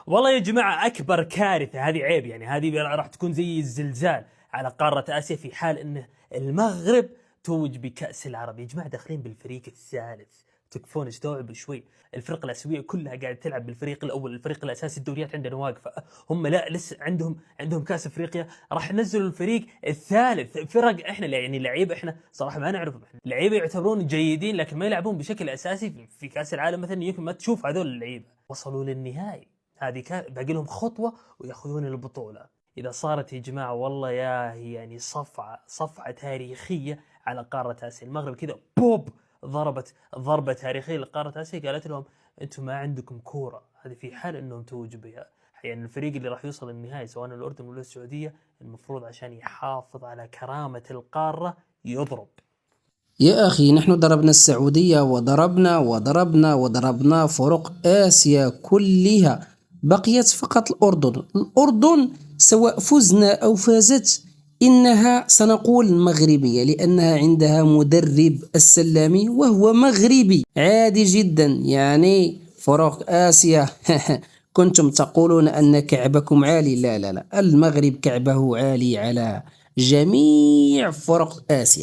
والله يا جماعة أكبر كارثة، هذه عيب يعني، هذه راح تكون زي الزلزال على قارة آسيا في حال أن المغرب توج بكأس العرب. يا جماعة داخلين بالفريق الثالث، تكفون استوعبوا شوي. الفرق الآسيوية كلها قاعدة تلعب بالفريق الأول، الفريق الأساسي الدوريات عندنا واقفة، هم لا لسه عندهم كأس أفريقيا، راح ينزلوا الفريق الثالث. فرق احنا يعني لعيبة احنا صراحة ما نعرفهم، لعيبة يعتبرون جيدين لكن ما يلعبون بشكل أساسي في كأس العالم مثلا، يمكن ما تشوف هذول اللعيبة. وصلوا للنهائي، هذه باقي لهم خطوة ويأخذون البطولة. إذا صارت يا جماعة والله يا هي يعني صفعة تاريخية على قارة آسيا. المغرب كذا بوب ضربت ضربة تاريخية لقارة آسيا، قالت لهم أنتم ما عندكم كورة. هذه في حال أنهم توجوا بها. يعني الفريق اللي راح يوصل النهائي سواء الأردن ولا السعودية، المفروض عشان يحافظ على كرامة القارة يضرب. يا أخي نحن ضربنا السعودية وضربنا فرق آسيا كلها، بقيت فقط الأردن سواء فزنا أو فازت إنها سنقول مغربية، لأنها عندها مدرب السلامي وهو مغربي عادي جدا. يعني فرق آسيا كنتم تقولون أن كعبكم عالي، لا لا لا، المغرب كعبه عالي على جميع فرق آسيا.